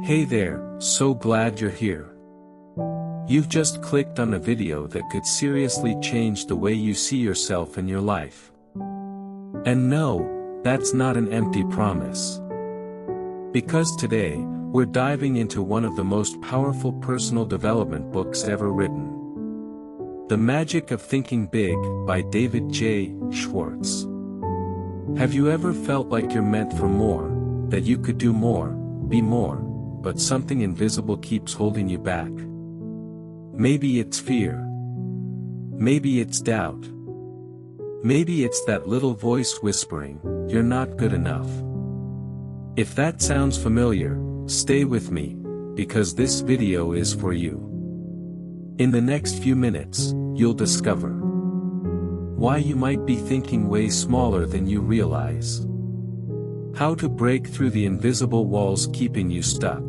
Hey there, so glad you're here. You've just clicked on a video that could seriously change the way you see yourself and your life. And no, that's not an empty promise. Because today, we're diving into one of the most powerful personal development books ever written. The Magic of Thinking Big, by David J. Schwartz. Have you ever felt like you're meant for more, that you could do more, be more, but something invisible keeps holding you back? Maybe it's fear. Maybe it's doubt. Maybe it's that little voice whispering, "You're not good enough." If that sounds familiar, stay with me, because this video is for you. In the next few minutes, you'll discover why you might be thinking way smaller than you realize, how to break through the invisible walls keeping you stuck,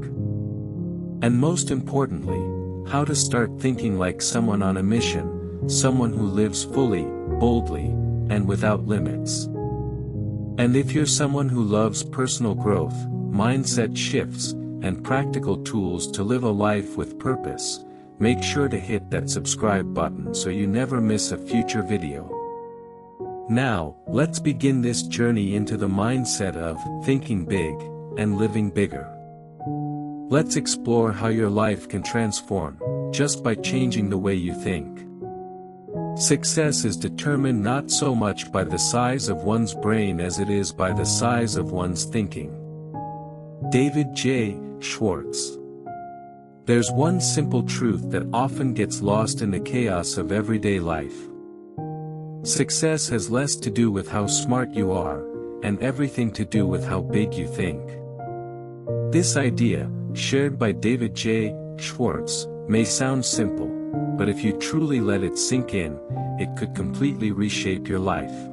and most importantly, how to start thinking like someone on a mission, someone who lives fully, boldly, and without limits. And if you're someone who loves personal growth, mindset shifts, and practical tools to live a life with purpose, make sure to hit that subscribe button so you never miss a future video. Now, let's begin this journey into the mindset of thinking big and living bigger. Let's explore how your life can transform just by changing the way you think. Success is determined not so much by the size of one's brain as it is by the size of one's thinking. David J. Schwartz. There's one simple truth that often gets lost in the chaos of everyday life. Success has less to do with how smart you are, and everything to do with how big you think. This idea, shared by David J. Schwartz, may sound simple, but if you truly let it sink in, it could completely reshape your life.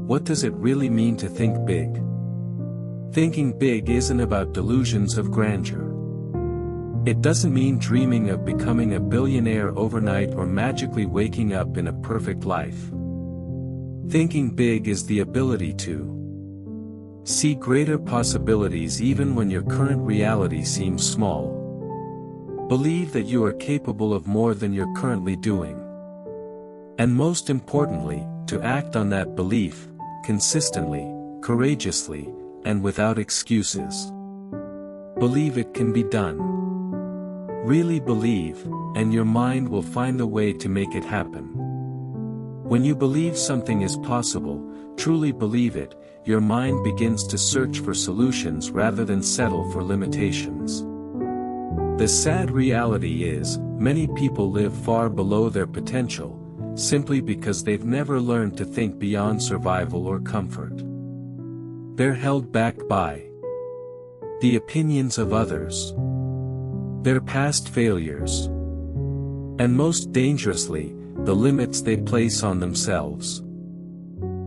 What does it really mean to think big? Thinking big isn't about delusions of grandeur. It doesn't mean dreaming of becoming a billionaire overnight or magically waking up in a perfect life. Thinking big is the ability to see greater possibilities even when your current reality seems small. Believe that you are capable of more than you're currently doing. And most importantly, to act on that belief, consistently, courageously, and without excuses. Believe it can be done. Really believe, and your mind will find a way to make it happen. When you believe something is possible, truly believe it, your mind begins to search for solutions rather than settle for limitations. The sad reality is, many people live far below their potential, simply because they've never learned to think beyond survival or comfort. They're held back by the opinions of others, their past failures, and most dangerously, the limits they place on themselves.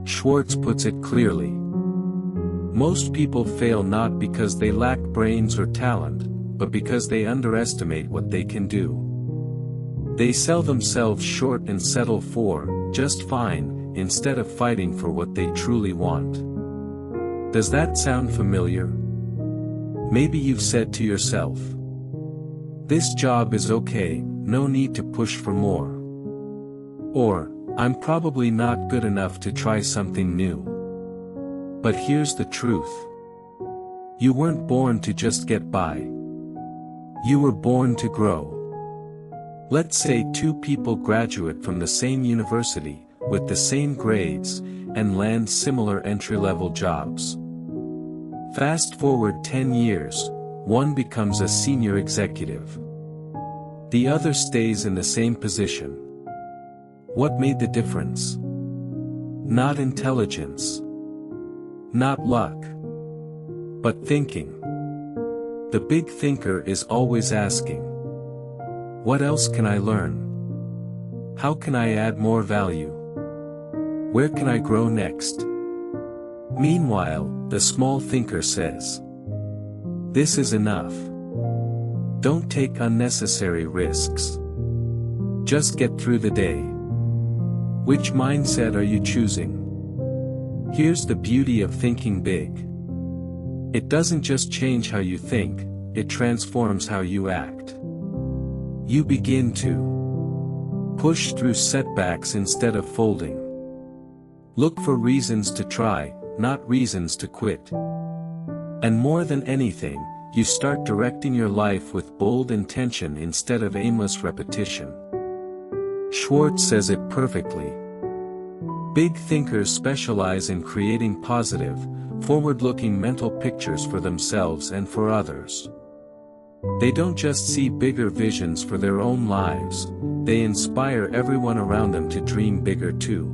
Schwartz puts it clearly. Most people fail not because they lack brains or talent, but because they underestimate what they can do. They sell themselves short and settle for just fine, instead of fighting for what they truly want. Does that sound familiar? Maybe you've said to yourself, "This job is okay, no need to push for more." Or, "I'm probably not good enough to try something new." But here's the truth. You weren't born to just get by. You were born to grow. Let's say two people graduate from the same university, with the same grades, and land similar entry-level jobs. Fast forward 10 years, one becomes a senior executive. The other stays in the same position. What made the difference? Not intelligence. Not luck. But thinking. The big thinker is always asking, "What else can I learn? How can I add more value? Where can I grow next?" Meanwhile, the small thinker says, "This is enough. Don't take unnecessary risks. Just get through the day." Which mindset are you choosing? Here's the beauty of thinking big. It doesn't just change how you think, it transforms how you act. You begin to push through setbacks instead of folding. Look for reasons to try, not reasons to quit. And more than anything, you start directing your life with bold intention instead of aimless repetition. Schwartz says it perfectly. Big thinkers specialize in creating positive, forward-looking mental pictures for themselves and for others. They don't just see bigger visions for their own lives, they inspire everyone around them to dream bigger too.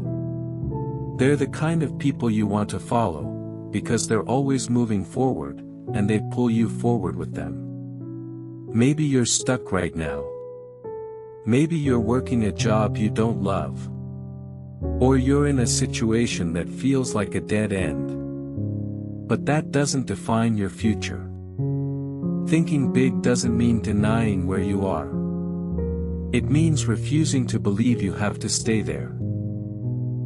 They're the kind of people you want to follow, because they're always moving forward, and they pull you forward with them. Maybe you're stuck right now. Maybe you're working a job you don't love. Or you're in a situation that feels like a dead end. But that doesn't define your future. Thinking big doesn't mean denying where you are. It means refusing to believe you have to stay there.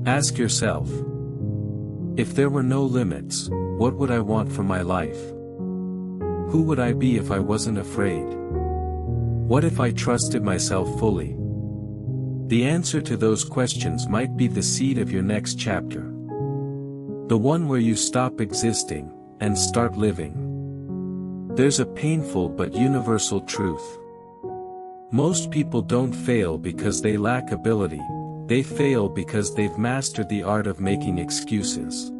Ask yourself, if there were no limits, what would I want for my life? Who would I be if I wasn't afraid? What if I trusted myself fully? The answer to those questions might be the seed of your next chapter. The one where you stop existing, and start living. There's a painful but universal truth. Most people don't fail because they lack ability, they fail because they've mastered the art of making excuses.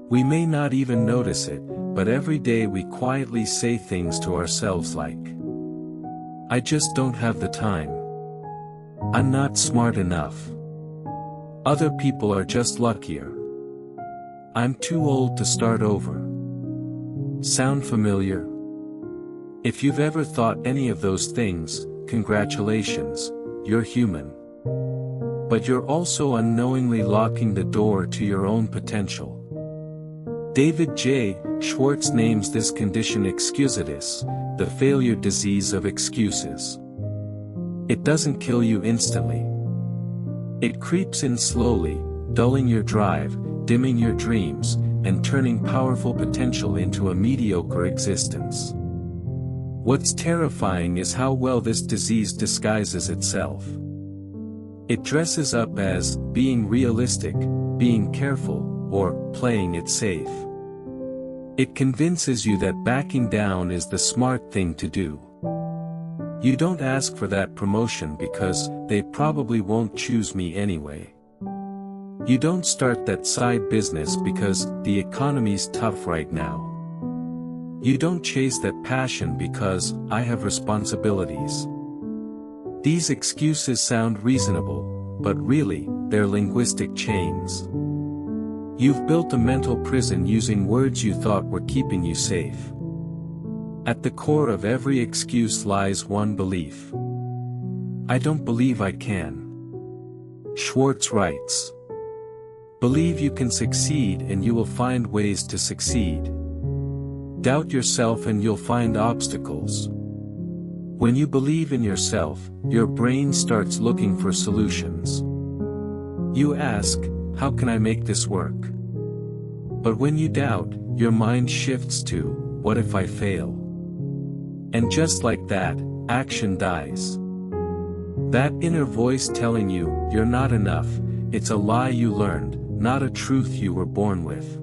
We may not even notice it, but every day we quietly say things to ourselves like, I just don't have the time. I'm not smart enough. Other people are just luckier. I'm too old to start over. Sound familiar? If you've ever thought any of those things, congratulations, you're human. But you're also unknowingly locking the door to your own potential. David J. Schwartz names this condition excusitis, the failure disease of excuses. It doesn't kill you instantly. It creeps in slowly, dulling your drive, dimming your dreams, and turning powerful potential into a mediocre existence. What's terrifying is how well this disease disguises itself. It dresses up as being realistic, being careful, or playing it safe. It convinces you that backing down is the smart thing to do. You don't ask for that promotion because they probably won't choose me anyway. You don't start that side business because the economy's tough right now. You don't chase that passion because I have responsibilities. These excuses sound reasonable, but really, they're linguistic chains. You've built a mental prison using words you thought were keeping you safe. At the core of every excuse lies one belief. I don't believe I can. Schwartz writes. Believe you can succeed and you will find ways to succeed. Doubt yourself and you'll find obstacles. When you believe in yourself, your brain starts looking for solutions. You ask, how can I make this work? But when you doubt, your mind shifts to, what if I fail? And just like that, action dies. That inner voice telling you, you're not enough, it's a lie you learned, not a truth you were born with.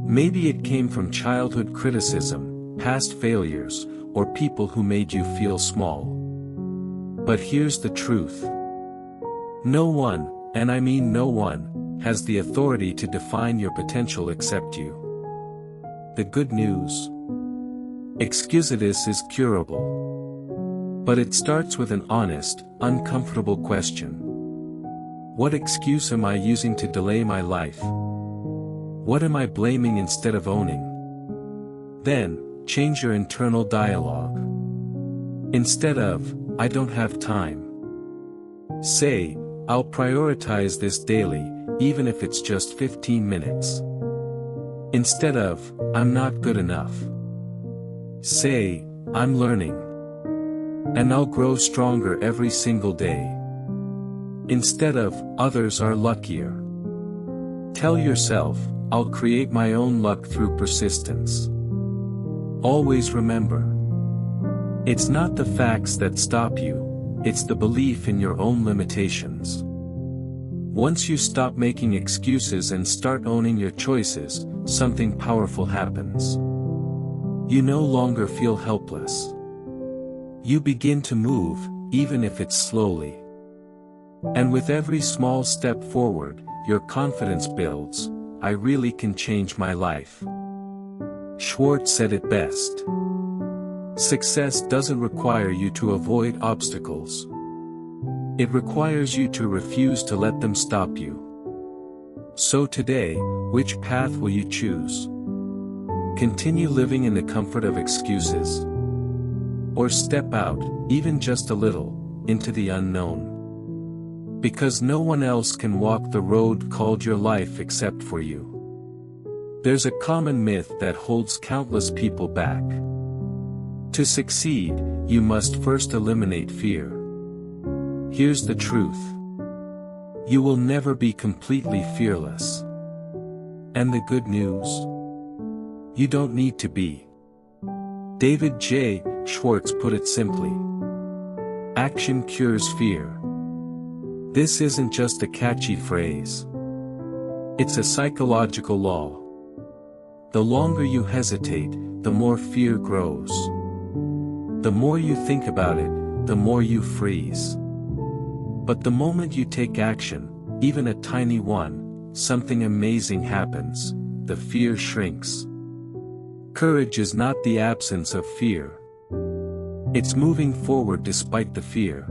Maybe it came from childhood criticism, past failures, or people who made you feel small. But here's the truth. No one, and I mean no one, has the authority to define your potential except you. The good news. Excusitis is curable. But it starts with an honest, uncomfortable question. What excuse am I using to delay my life? What am I blaming instead of owning? Then, change your internal dialogue. Instead of, I don't have time. Say, I'll prioritize this daily, even if it's just 15 minutes. Instead of, I'm not good enough. Say, I'm learning. And I'll grow stronger every single day. Instead of, others are luckier. Tell yourself, I'll create my own luck through persistence. Always remember, it's not the facts that stop you, it's the belief in your own limitations. Once you stop making excuses and start owning your choices, something powerful happens. You no longer feel helpless. You begin to move, even if it's slowly. And with every small step forward, your confidence builds. I really can change my life. Schwartz said it best. Success doesn't require you to avoid obstacles. It requires you to refuse to let them stop you. So today, which path will you choose? Continue living in the comfort of excuses? Or step out, even just a little, into the unknown? Because no one else can walk the road called your life except for you. There's a common myth that holds countless people back. To succeed, you must first eliminate fear. Here's the truth. You will never be completely fearless. And the good news? You don't need to be. David J. Schwartz put it simply. Action cures fear. This isn't just a catchy phrase. It's a psychological law. The longer you hesitate, the more fear grows. The more you think about it, the more you freeze. But the moment you take action, even a tiny one, something amazing happens. The fear shrinks. Courage is not the absence of fear. It's moving forward despite the fear.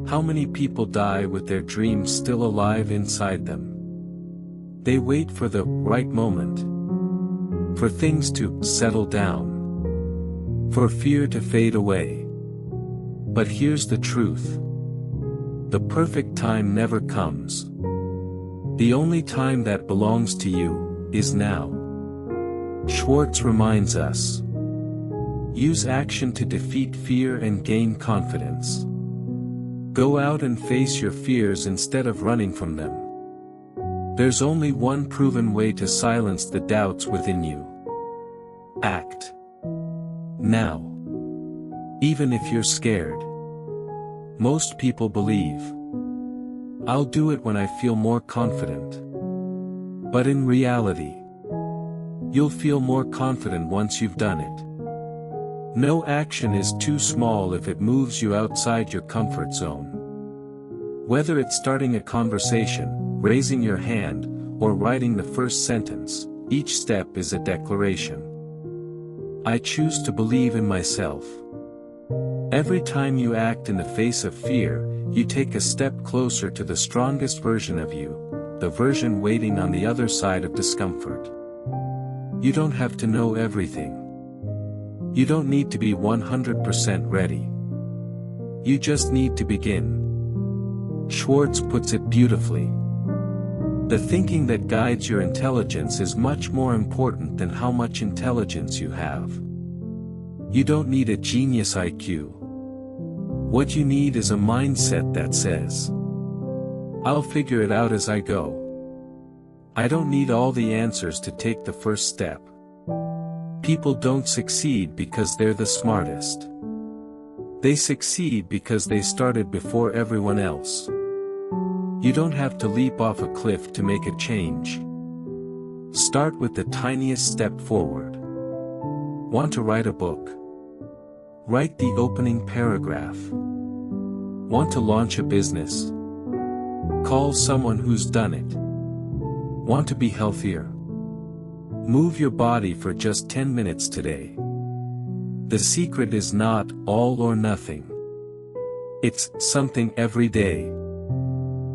How many people die with their dreams still alive inside them? They wait for the right moment. For things to settle down. For fear to fade away. But here's the truth. The perfect time never comes. The only time that belongs to you is now. Schwartz reminds us. Use action to defeat fear and gain confidence. Go out and face your fears instead of running from them. There's only one proven way to silence the doubts within you. Act. Now. Even if you're scared. Most people believe, I'll do it when I feel more confident. But in reality, you'll feel more confident once you've done it. No action is too small if it moves you outside your comfort zone. Whether it's starting a conversation, raising your hand, or writing the first sentence, each step is a declaration. I choose to believe in myself. Every time you act in the face of fear, you take a step closer to the strongest version of you, the version waiting on the other side of discomfort. You don't have to know everything. You don't need to be 100% ready. You just need to begin. Schwartz puts it beautifully. The thinking that guides your intelligence is much more important than how much intelligence you have. You don't need a genius IQ. What you need is a mindset that says, I'll figure it out as I go. I don't need all the answers to take the first step. People don't succeed because they're the smartest. They succeed because they started before everyone else. You don't have to leap off a cliff to make a change. Start with the tiniest step forward. Want to write a book? Write the opening paragraph. Want to launch a business? Call someone who's done it. Want to be healthier? Move your body for just 10 minutes today. The secret is not all or nothing. It's something every day.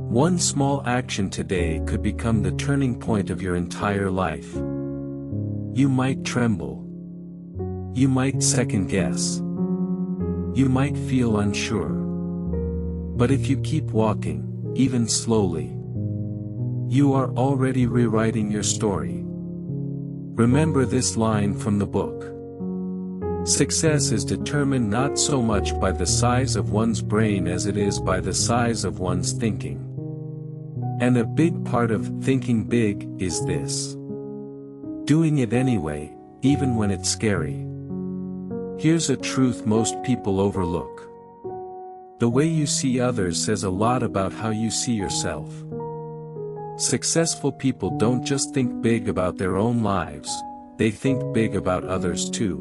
One small action today could become the turning point of your entire life. You might tremble. You might second guess. You might feel unsure. But if you keep walking, even slowly, you are already rewriting your story. Remember this line from the book. Success is determined not so much by the size of one's brain as it is by the size of one's thinking. And a big part of thinking big is this. Doing it anyway, even when it's scary. Here's a truth most people overlook. The way you see others says a lot about how you see yourself. Successful people don't just think big about their own lives, they think big about others too.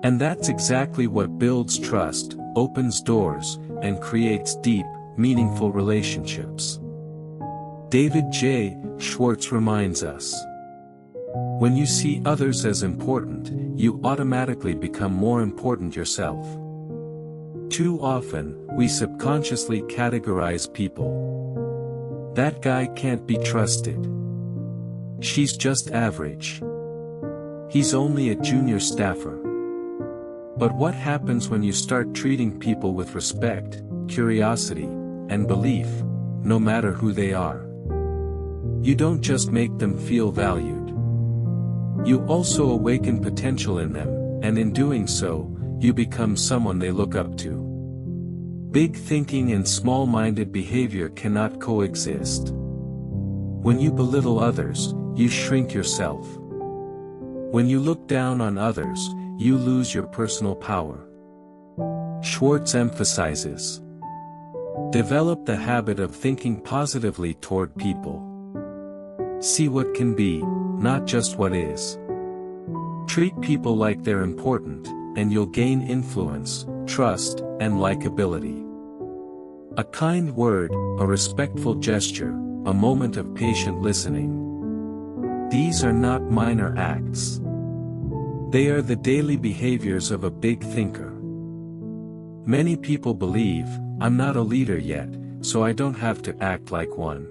And that's exactly what builds trust, opens doors, and creates deep, meaningful relationships. David J. Schwartz reminds us. When you see others as important, you automatically become more important yourself. Too often, we subconsciously categorize people. That guy can't be trusted. She's just average. He's only a junior staffer. But what happens when you start treating people with respect, curiosity, and belief, no matter who they are? You don't just make them feel valued. You also awaken potential in them, and in doing so, you become someone they look up to. Big thinking and small-minded behavior cannot coexist. When you belittle others, you shrink yourself. When you look down on others, you lose your personal power. Schwartz emphasizes. Develop the habit of thinking positively toward people. See what can be, not just what is. Treat people like they're important, and you'll gain influence, trust, and likability. A kind word, a respectful gesture, a moment of patient listening. These are not minor acts. They are the daily behaviors of a big thinker. Many people believe, I'm not a leader yet, so I don't have to act like one.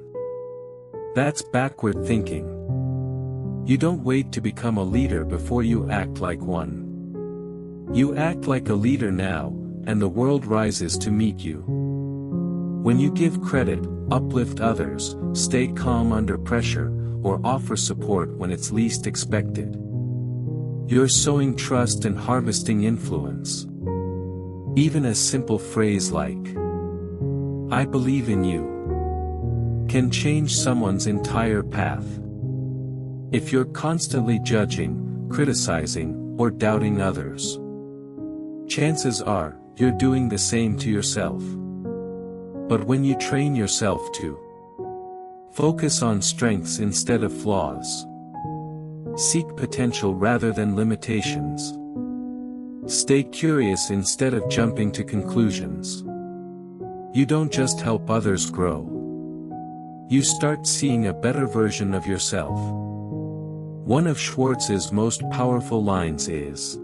That's backward thinking. You don't wait to become a leader before you act like one. You act like a leader now, and the world rises to meet you. When you give credit, uplift others, stay calm under pressure, or offer support when it's least expected, you're sowing trust and harvesting influence. Even a simple phrase like, I believe in you, can change someone's entire path. If you're constantly judging, criticizing, or doubting others, chances are, you're doing the same to yourself. But when you train yourself to focus on strengths instead of flaws, seek potential rather than limitations, stay curious instead of jumping to conclusions, you don't just help others grow. You start seeing a better version of yourself. One of Schwartz's most powerful lines is,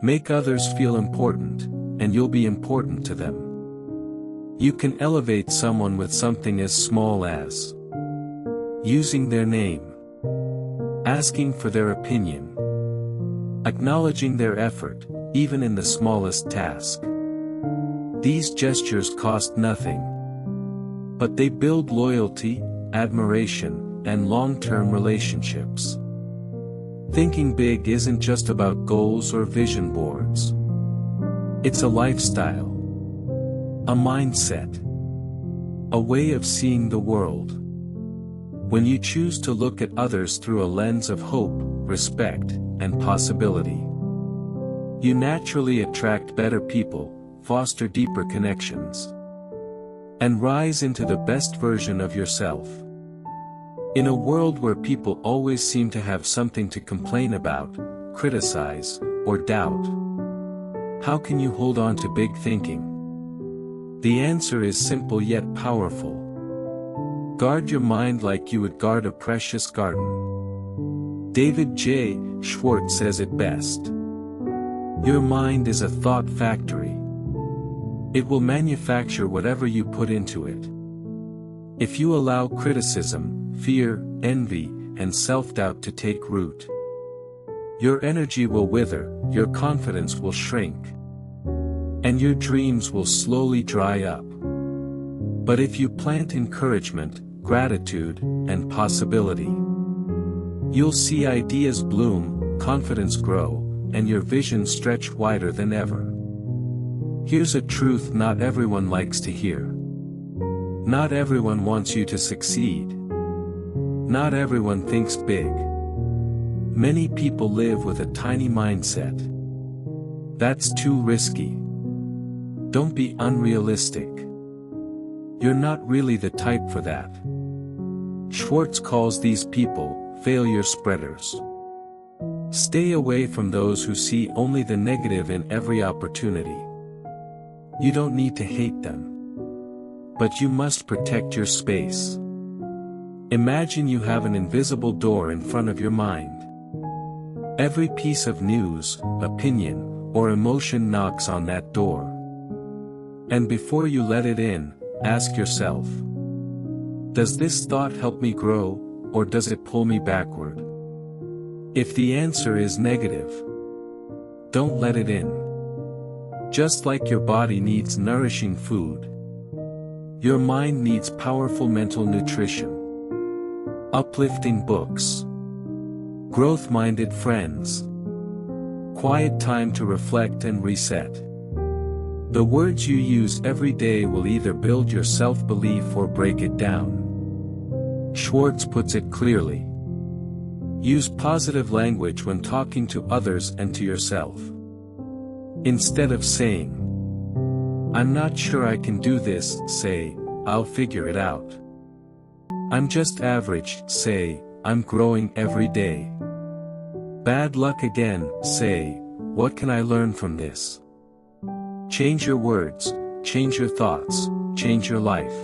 make others feel important, and you'll be important to them. You can elevate someone with something as small as using their name, asking for their opinion, acknowledging their effort, even in the smallest task. These gestures cost nothing, but they build loyalty, admiration, and long-term relationships. Thinking big isn't just about goals or vision boards. It's a lifestyle, a mindset, a way of seeing the world. When you choose to look at others through a lens of hope, respect, and possibility, you naturally attract better people, foster deeper connections, and rise into the best version of yourself. In a world where people always seem to have something to complain about, criticize, or doubt, how can you hold on to big thinking? The answer is simple yet powerful. Guard your mind like you would guard a precious garden. David J. Schwartz says it best. Your mind is a thought factory. It will manufacture whatever you put into it. If you allow criticism, fear, envy, and self-doubt to take root, your energy will wither, your confidence will shrink, and your dreams will slowly dry up. But if you plant encouragement, gratitude, and possibility, you'll see ideas bloom, confidence grow, and your vision stretch wider than ever. Here's a truth not everyone likes to hear. Not everyone wants you to succeed. Not everyone thinks big. Many people live with a tiny mindset. That's too risky. Don't be unrealistic. You're not really the type for that. Schwartz calls these people failure spreaders. Stay away from those who see only the negative in every opportunity. You don't need to hate them. But you must protect your space. Imagine you have an invisible door in front of your mind. Every piece of news, opinion, or emotion knocks on that door. And before you let it in, ask yourself, does this thought help me grow, or does it pull me backward? If the answer is negative, don't let it in. Just like your body needs nourishing food, your mind needs powerful mental nutrition. Uplifting books, growth-minded friends, quiet time to reflect and reset. The words you use every day will either build your self-belief or break it down. Schwartz puts it clearly. Use positive language when talking to others and to yourself. Instead of saying, "I'm not sure I can do this," say, "I'll figure it out." "I'm just average," say, "I'm growing every day." Bad luck again, say, "What can I learn from this?" Change your words, change your thoughts, change your life.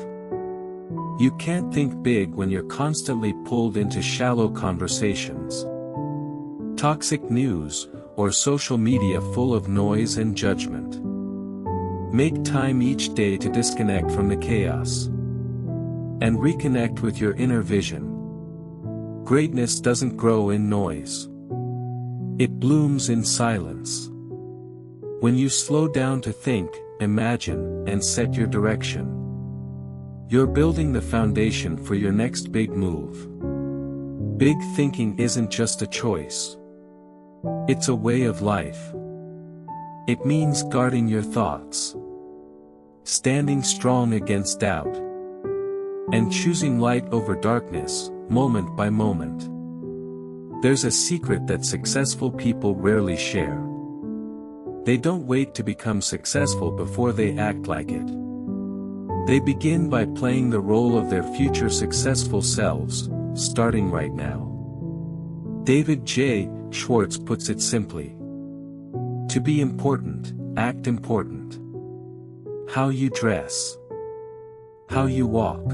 You can't think big when you're constantly pulled into shallow conversations, toxic news, or social media full of noise and judgment. Make time each day to disconnect from the chaos and reconnect with your inner vision. Greatness doesn't grow in noise. It blooms in silence. When you slow down to think, imagine, and set your direction, you're building the foundation for your next big move. Big thinking isn't just a choice. It's a way of life. It means guarding your thoughts, standing strong against doubt, and choosing light over darkness, moment by moment. There's a secret that successful people rarely share. They don't wait to become successful before they act like it. They begin by playing the role of their future successful selves, starting right now. David J. Schwartz puts it simply. To be important, act important. How you dress, how you walk,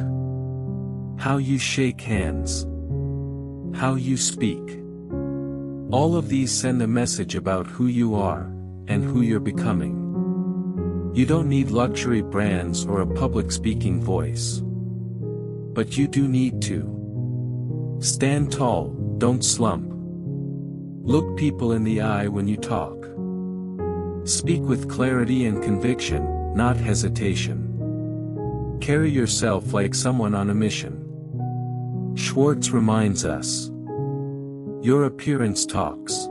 how you shake hands, how you speak. All of these send a message about who you are, and who you're becoming. You don't need luxury brands or a public speaking voice. But you do need to stand tall, don't slump. Look people in the eye when you talk. Speak with clarity and conviction, not hesitation. Carry yourself like someone on a mission. Schwartz reminds us, your appearance talks.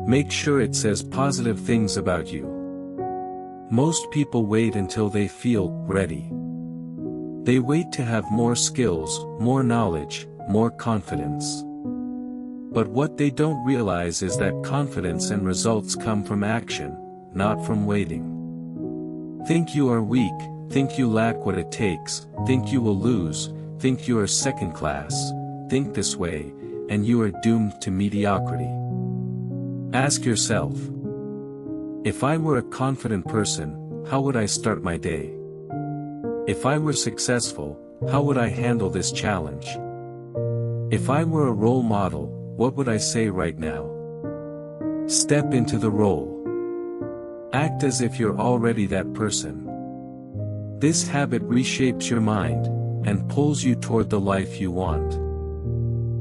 Make sure it says positive things about you. Most people wait until they feel ready. They wait to have more skills, more knowledge, more confidence. But what they don't realize is that confidence and results come from action, not from waiting. Think you are weak, think you lack what it takes, think you will lose, think you are second class, think this way, and you are doomed to mediocrity. Ask yourself, if I were a confident person, how would I start my day? If I were successful, how would I handle this challenge? If I were a role model, what would I say right now? Step into the role. Act as if you're already that person. This habit reshapes your mind, and pulls you toward the life you want.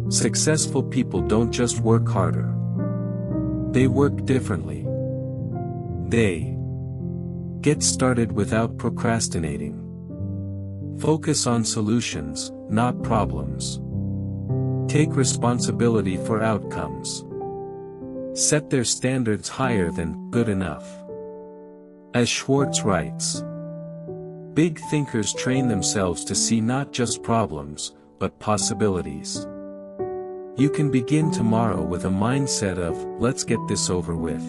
Successful people don't just work harder. They work differently. They get started without procrastinating. Focus on solutions, not problems. Take responsibility for outcomes. Set their standards higher than good enough. As Schwartz writes, big thinkers train themselves to see not just problems, but possibilities. You can begin tomorrow with a mindset of, let's get this over with.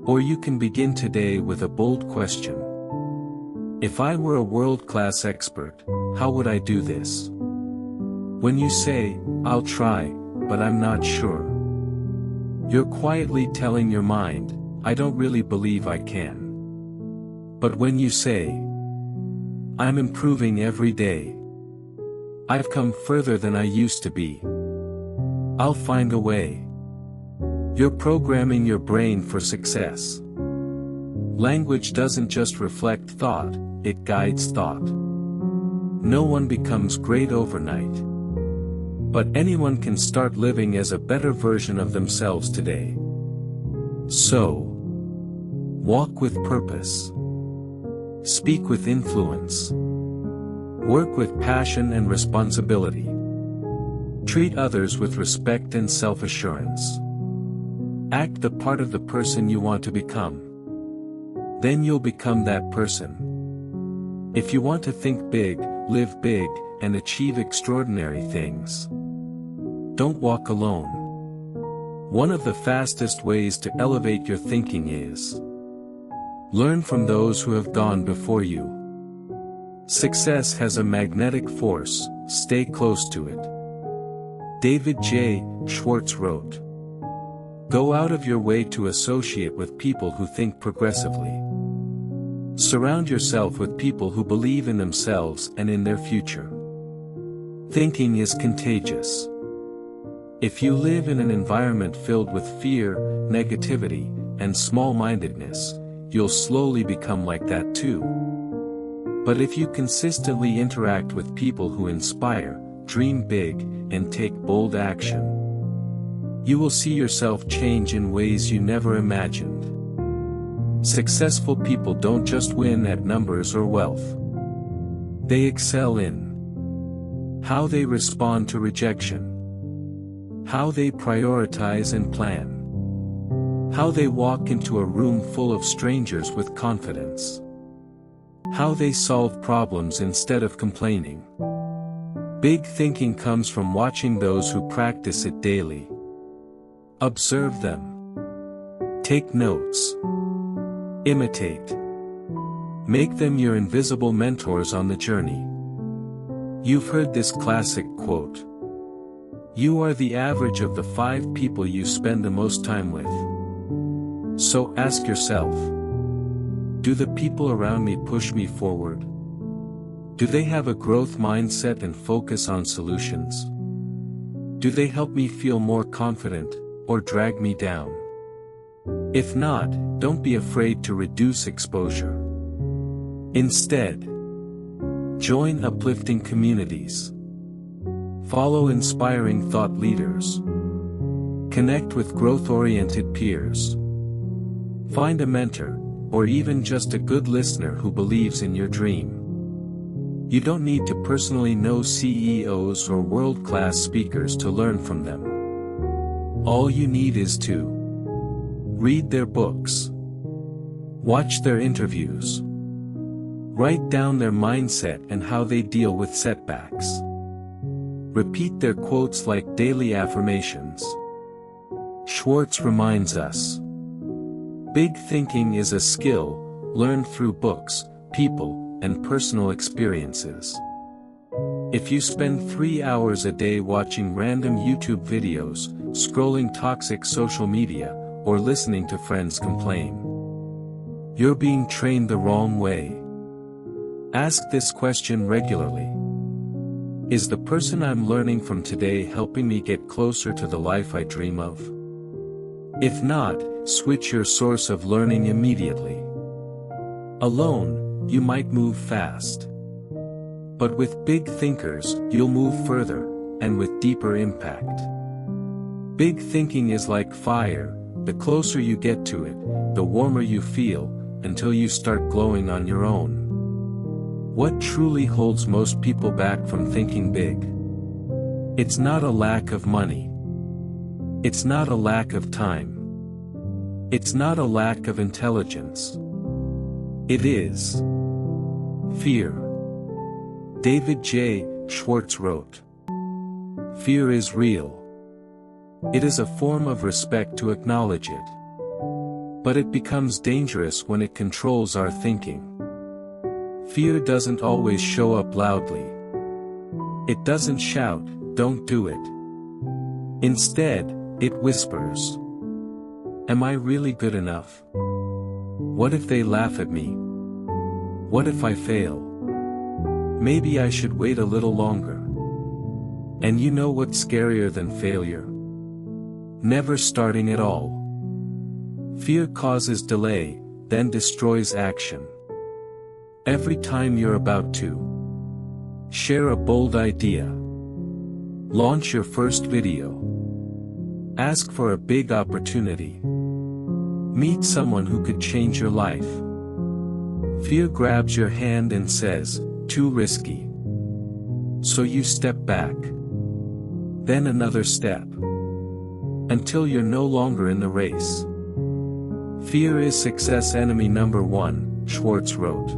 Or you can begin today with a bold question. If I were a world-class expert, how would I do this? When you say, I'll try, but I'm not sure, you're quietly telling your mind, I don't really believe I can. But when you say, I'm improving every day, I've come further than I used to be, I'll find a way. You're programming your brain for success. Language doesn't just reflect thought, it guides thought. No one becomes great overnight. But anyone can start living as a better version of themselves today. So, walk with purpose. Speak with influence. Work with passion and responsibility. Treat others with respect and self-assurance. Act the part of the person you want to become. Then you'll become that person. If you want to think big, live big, and achieve extraordinary things, don't walk alone. One of the fastest ways to elevate your thinking is learn from those who have gone before you. Success has a magnetic force, stay close to it. David J. Schwartz wrote, "Go out of your way to associate with people who think progressively. Surround yourself with people who believe in themselves and in their future. Thinking is contagious. If you live in an environment filled with fear, negativity, and small-mindedness, you'll slowly become like that too. But if you consistently interact with people who inspire, dream big, and take bold action, you will see yourself change in ways you never imagined." Successful people don't just win at numbers or wealth. They excel in how they respond to rejection, how they prioritize and plan, how they walk into a room full of strangers with confidence, how they solve problems instead of complaining. Big thinking comes from watching those who practice it daily. Observe them. Take notes. Imitate. Make them your invisible mentors on the journey. You've heard this classic quote. You are the average of the 5 people you spend the most time with. So ask yourself, do the people around me push me forward? Do they have a growth mindset and focus on solutions? Do they help me feel more confident, or drag me down? If not, don't be afraid to reduce exposure. Instead, join uplifting communities. Follow inspiring thought leaders. Connect with growth-oriented peers. Find a mentor, or even just a good listener who believes in your dream. You don't need to personally know CEOs or world-class speakers to learn from them. All you need is to read their books, watch their interviews, write down their mindset and how they deal with setbacks. Repeat their quotes like daily affirmations. Schwartz reminds us, big thinking is a skill, learned through books, people, and personal experiences. If you spend 3 hours a day watching random YouTube videos, scrolling toxic social media, or listening to friends complain, you're being trained the wrong way. Ask this question regularly. Is the person I'm learning from today helping me get closer to the life I dream of? If not, switch your source of learning immediately. Alone, you might move fast. But with big thinkers, you'll move further, and with deeper impact. Big thinking is like fire, the closer you get to it, the warmer you feel, until you start glowing on your own. What truly holds most people back from thinking big? It's not a lack of money. It's not a lack of time. It's not a lack of intelligence. It is fear. David J. Schwartz wrote, "Fear is real. It is a form of respect to acknowledge it. But it becomes dangerous when it controls our thinking. Fear doesn't always show up loudly. It doesn't shout, "Don't do it." Instead, it whispers. Am I really good enough? What if they laugh at me? What if I fail? Maybe I should wait a little longer. And you know what's scarier than failure? Never starting at all. Fear causes delay, then destroys action. Every time you're about to share a bold idea, launch your first video, ask for a big opportunity, meet someone who could change your life, fear grabs your hand and says, "Too risky." So you step back. Then another step. Until you're no longer in the race. Fear is success enemy number one, Schwartz wrote.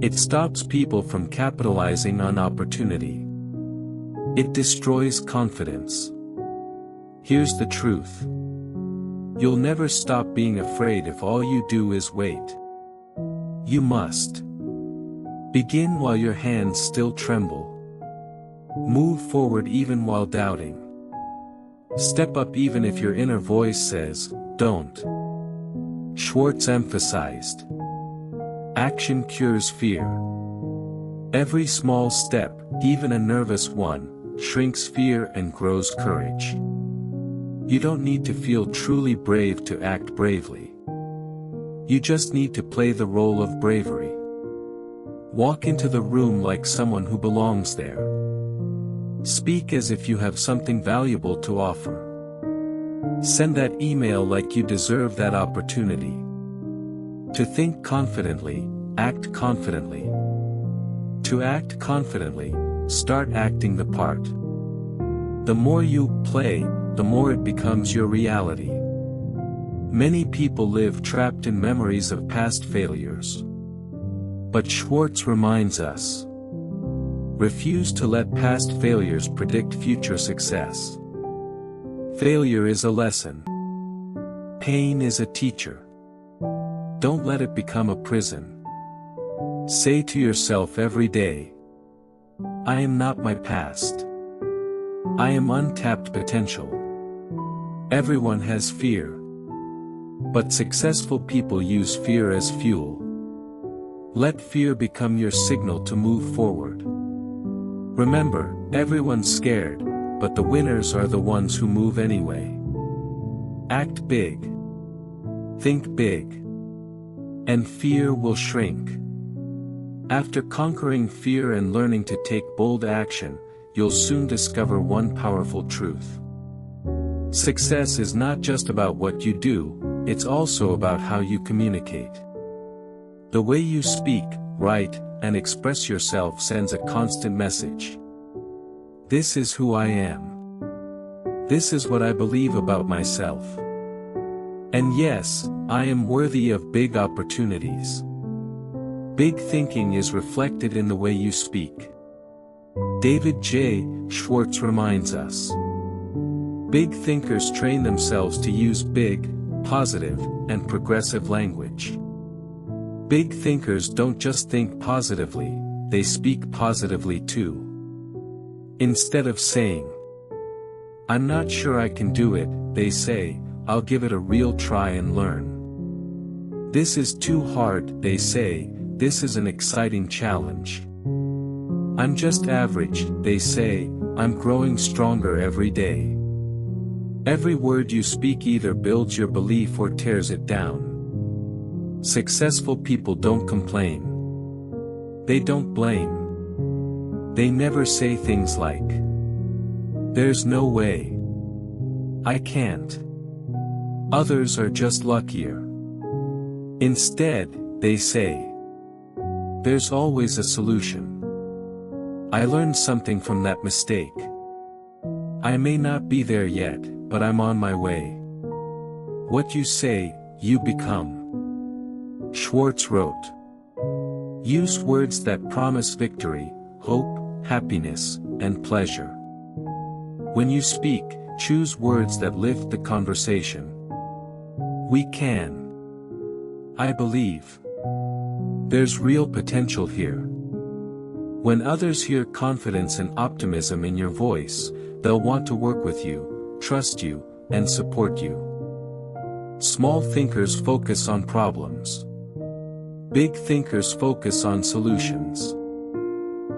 It stops people from capitalizing on opportunity. It destroys confidence. Here's the truth. You'll never stop being afraid if all you do is wait. You must begin while your hands still tremble. Move forward even while doubting. Step up even if your inner voice says, "Don't." Schwartz emphasized. Action cures fear. Every small step, even a nervous one, shrinks fear and grows courage. You don't need to feel truly brave to act bravely. You just need to play the role of bravery. Walk into the room like someone who belongs there. Speak as if you have something valuable to offer. Send that email like you deserve that opportunity. To think confidently, act confidently. To act confidently, start acting the part. The more you play, the more it becomes your reality. Many people live trapped in memories of past failures. But Schwartz reminds us. Refuse to let past failures predict future success. Failure is a lesson. Pain is a teacher. Don't let it become a prison. Say to yourself every day, "I am not my past. I am untapped potential." Everyone has fear. But successful people use fear as fuel. Let fear become your signal to move forward. Remember, everyone's scared, but the winners are the ones who move anyway. Act big. Think big. And fear will shrink. After conquering fear and learning to take bold action, you'll soon discover one powerful truth. Success is not just about what you do, it's also about how you communicate. The way you speak, write, and express yourself sends a constant message. This is who I am. This is what I believe about myself. And yes, I am worthy of big opportunities. Big thinking is reflected in the way you speak. David J. Schwartz reminds us. Big thinkers train themselves to use big, positive, and progressive language. Big thinkers don't just think positively, they speak positively too. Instead of saying, "I'm not sure I can do it," they say, "I'll give it a real try and learn." "This is too hard," they say, "this is an exciting challenge." "I'm just average," they say, "I'm growing stronger every day." Every word you speak either builds your belief or tears it down. Successful people don't complain. They don't blame. They never say things like, "There's no way. I can't." Others are just luckier. Instead, they say, "There's always a solution. I learned something from that mistake. I may not be there yet, but I'm on my way." What you say, you become. Schwartz wrote. Use words that promise victory, hope, happiness, and pleasure. When you speak, choose words that lift the conversation. We can. I believe. There's real potential here. When others hear confidence and optimism in your voice, they'll want to work with you, trust you, and support you. Small thinkers focus on problems. Big thinkers focus on solutions.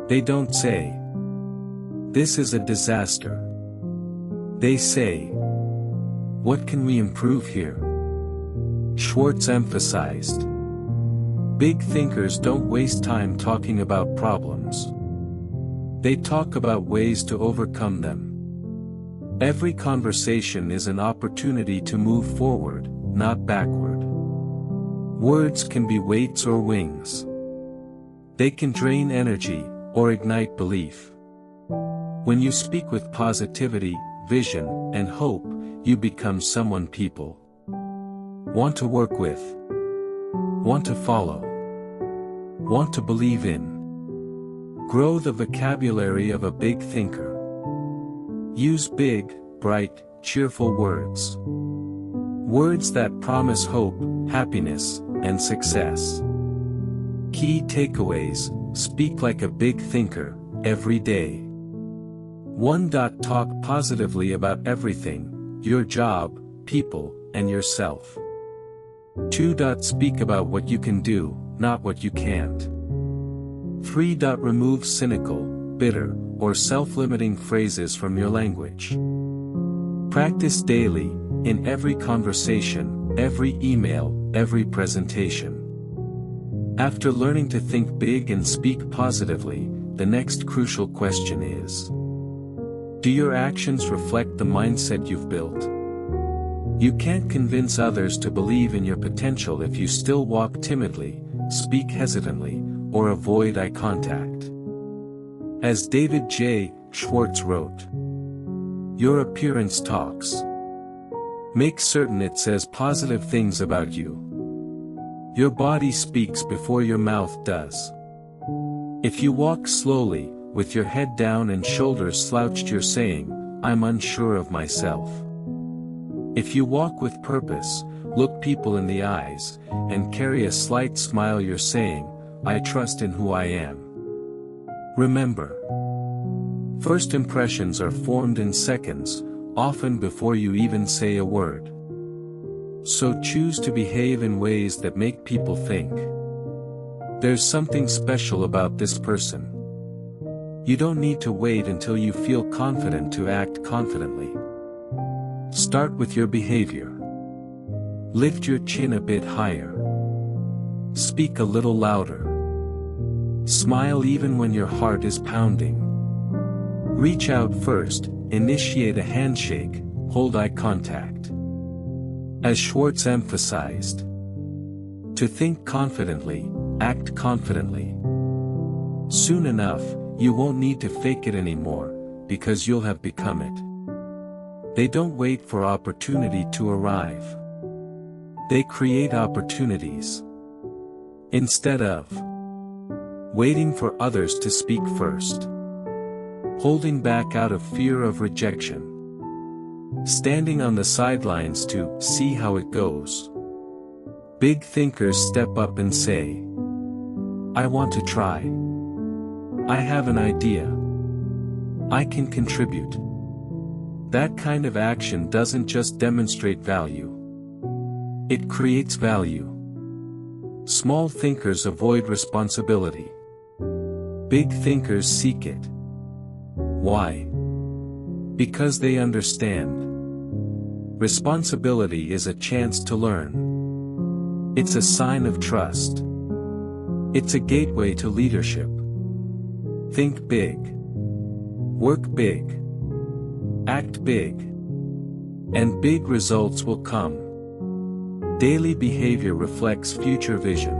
They don't say, "This is a disaster." They say, "What can we improve here?" Schwartz emphasized. Big thinkers don't waste time talking about problems. They talk about ways to overcome them. Every conversation is an opportunity to move forward, not backward. Words can be weights or wings. They can drain energy, or ignite belief. When you speak with positivity, vision, and hope, you become someone people want to work with, want to follow, want to believe in. Grow the vocabulary of a big thinker. Use big, bright, cheerful words. Words that promise hope, happiness, and success. Key takeaways: speak like a big thinker, every day. 1. Talk positively about everything, your job, people, and yourself. 2. Speak about what you can do, not what you can't. 3. Remove cynical, bitter, or self-limiting phrases from your language. Practice daily, in every conversation, every email, every presentation. After learning to think big and speak positively, the next crucial question is: do your actions reflect the mindset you've built? You can't convince others to believe in your potential if you still walk timidly, speak hesitantly, or avoid eye contact. As David J. Schwartz wrote, "Your appearance talks. Make certain it says positive things about you. Your body speaks before your mouth does. If you walk slowly, with your head down and shoulders slouched, you're saying, 'I'm unsure of myself.' If you walk with purpose, look people in the eyes, and carry a slight smile, you're saying, 'I trust in who I am.'" Remember, first impressions are formed in seconds, often before you even say a word. So choose to behave in ways that make people think, "There's something special about this person." You don't need to wait until you feel confident to act confidently. Start with your behavior. Lift your chin a bit higher. Speak a little louder. Smile even when your heart is pounding. Reach out first, initiate a handshake, hold eye contact. As Schwartz emphasized, to think confidently, act confidently. Soon enough, you won't need to fake it anymore, because you'll have become it. They don't wait for opportunity to arrive. They create opportunities. Instead of waiting for others to speak first, holding back out of fear of rejection, standing on the sidelines to see how it goes, big thinkers step up and say, "I want to try. I have an idea. I can contribute." That kind of action doesn't just demonstrate value. It creates value. Small thinkers avoid responsibility. Big thinkers seek it. Why? Because they understand. Responsibility is a chance to learn. It's a sign of trust. It's a gateway to leadership. Think big. Work big. Act big. And big results will come. Daily behavior reflects future vision.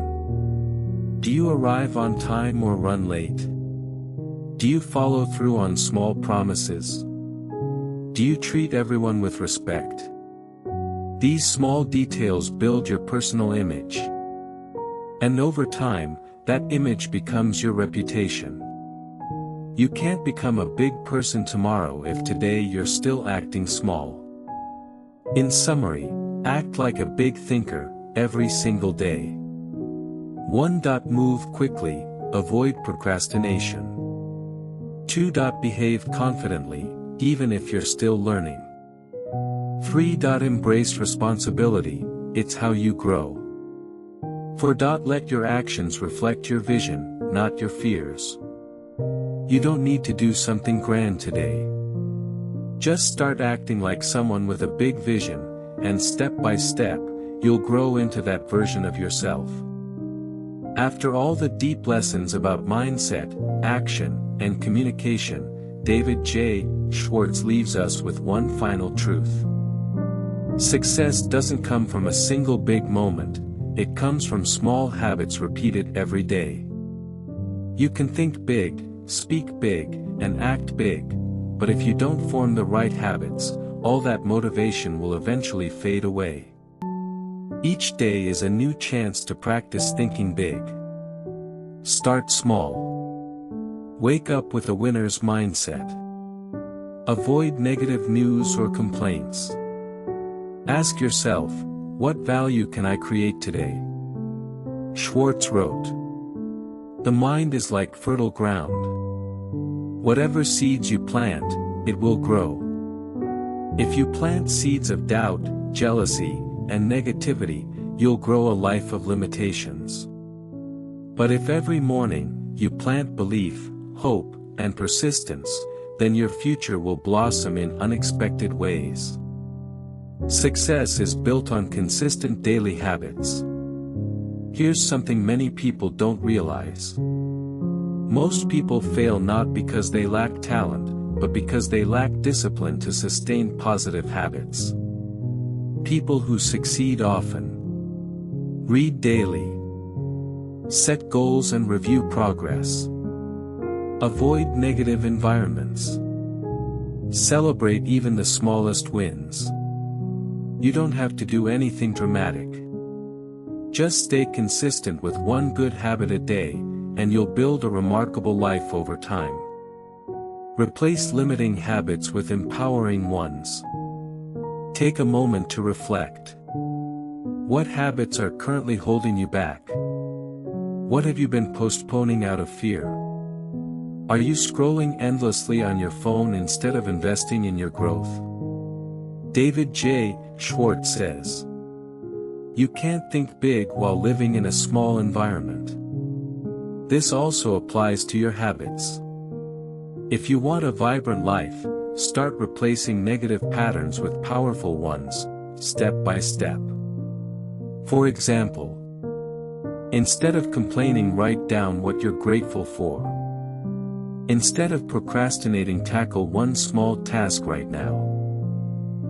Do you arrive on time or run late? Do you follow through on small promises? Do you treat everyone with respect? These small details build your personal image. And over time, that image becomes your reputation. You can't become a big person tomorrow if today you're still acting small. In summary, act like a big thinker, every single day. 1. Move quickly, avoid procrastination. 2. Behave confidently, even if you're still learning. 3. Embrace responsibility, it's how you grow. 4. Let your actions reflect your vision, not your fears. You don't need to do something grand today. Just start acting like someone with a big vision, and step by step, you'll grow into that version of yourself. After all the deep lessons about mindset, action, and communication, David J. Schwartz leaves us with one final truth. Success doesn't come from a single big moment, it comes from small habits repeated every day. You can think big, speak big, and act big, but if you don't form the right habits, all that motivation will eventually fade away. Each day is a new chance to practice thinking big. Start small. Wake up with a winner's mindset. Avoid negative news or complaints. Ask yourself, what value can I create today? Schwartz wrote, "The mind is like fertile ground. Whatever seeds you plant, it will grow. If you plant seeds of doubt, jealousy, and negativity, you'll grow a life of limitations. But if every morning, you plant belief, hope, and persistence, then your future will blossom in unexpected ways." Success is built on consistent daily habits. Here's something many people don't realize. Most people fail not because they lack talent, but because they lack discipline to sustain positive habits. People who succeed often read daily, set goals and review progress, avoid negative environments, celebrate even the smallest wins. You don't have to do anything dramatic. Just stay consistent with one good habit a day, and you'll build a remarkable life over time. Replace limiting habits with empowering ones. Take a moment to reflect. What habits are currently holding you back? What have you been postponing out of fear? Are you scrolling endlessly on your phone instead of investing in your growth? David J. Schwartz says, "You can't think big while living in a small environment." This also applies to your habits. If you want a vibrant life, start replacing negative patterns with powerful ones, step by step. For example, instead of complaining, write down what you're grateful for. Instead of procrastinating, tackle one small task right now.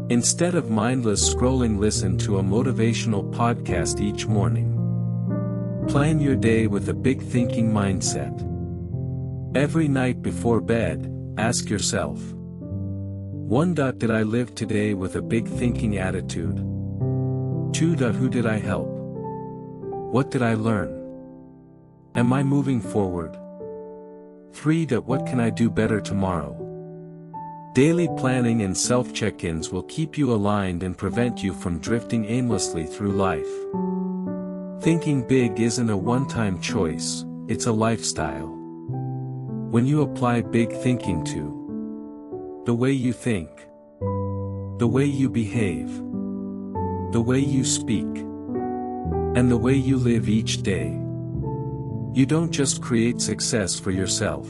Instead of mindless scrolling, listen to a motivational podcast each morning. Plan your day with a big thinking mindset. Every night before bed, ask yourself, 1. Did I live today with a big thinking attitude? 2. Who did I help? What did I learn? Am I moving forward? 3. What can I do better tomorrow? Daily planning and self-check-ins will keep you aligned and prevent you from drifting aimlessly through life. Thinking big isn't a one-time choice, it's a lifestyle. When you apply big thinking to the way you think, the way you behave, the way you speak, and the way you live each day, you don't just create success for yourself.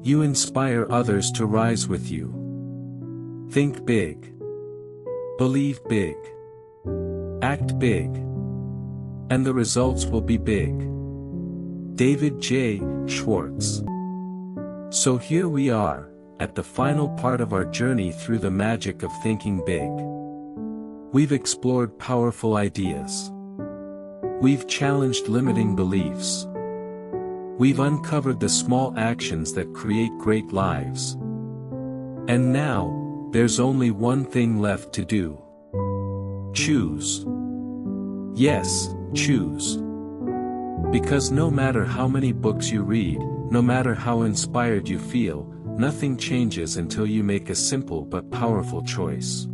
You inspire others to rise with you. Think big. Believe big. Act big. And the results will be big. David J. Schwartz. So here we are, at the final part of our journey through the magic of thinking big. We've explored powerful ideas. We've challenged limiting beliefs. We've uncovered the small actions that create great lives. And now, there's only one thing left to do. Choose. Yes, choose. Because no matter how many books you read, no matter how inspired you feel, nothing changes until you make a simple but powerful choice.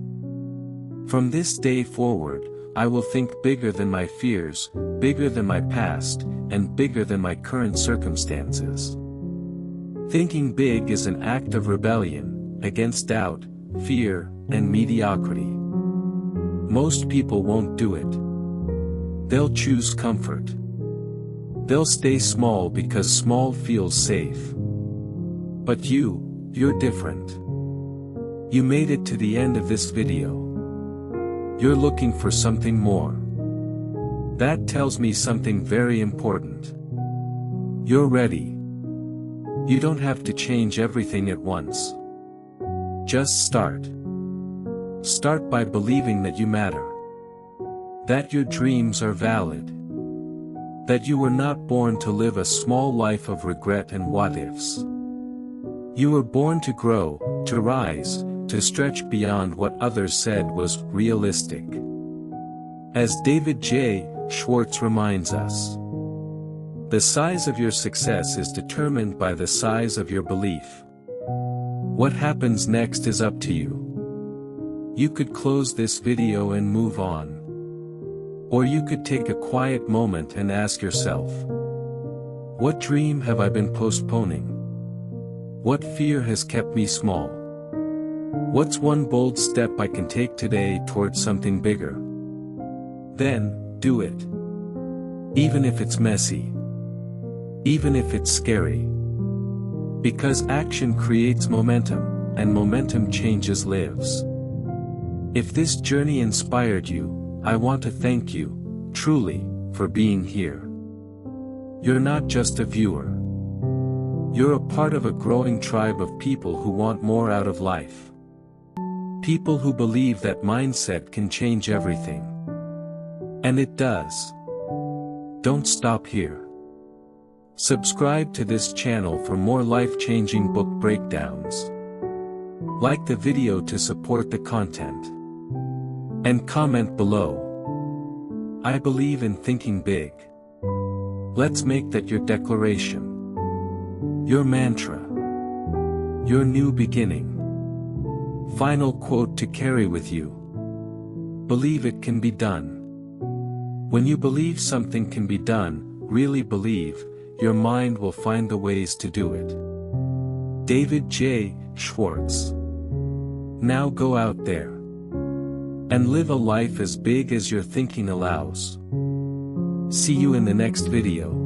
From this day forward, I will think bigger than my fears, bigger than my past, and bigger than my current circumstances. Thinking big is an act of rebellion against doubt, fear, and mediocrity. Most people won't do it. They'll choose comfort. They'll stay small because small feels safe. But you're different. You made it to the end of this video. You're looking for something more. That tells me something very important. You're ready. You don't have to change everything at once. Just start. Start by believing that you matter. That your dreams are valid. That you were not born to live a small life of regret and what-ifs. You were born to grow, to rise, to stretch beyond what others said was realistic. As David J. Schwartz reminds us, the size of your success is determined by the size of your belief. What happens next is up to you. You could close this video and move on. Or you could take a quiet moment and ask yourself, what dream have I been postponing? What fear has kept me small? What's one bold step I can take today towards something bigger? Then, do it. Even if it's messy. Even if it's scary. Because action creates momentum, and momentum changes lives. If this journey inspired you, I want to thank you, truly, for being here. You're not just a viewer. You're a part of a growing tribe of people who want more out of life. People who believe that mindset can change everything. And it does. Don't stop here. Subscribe to this channel for more life-changing book breakdowns. Like the video to support the content. And comment below. I believe in thinking big. Let's make that your declaration. Your mantra. Your new beginning. Final quote to carry with you. Believe it can be done. When you believe something can be done, really believe, your mind will find the ways to do it. David J. Schwartz. Now go out there. And live a life as big as your thinking allows. See you in the next video.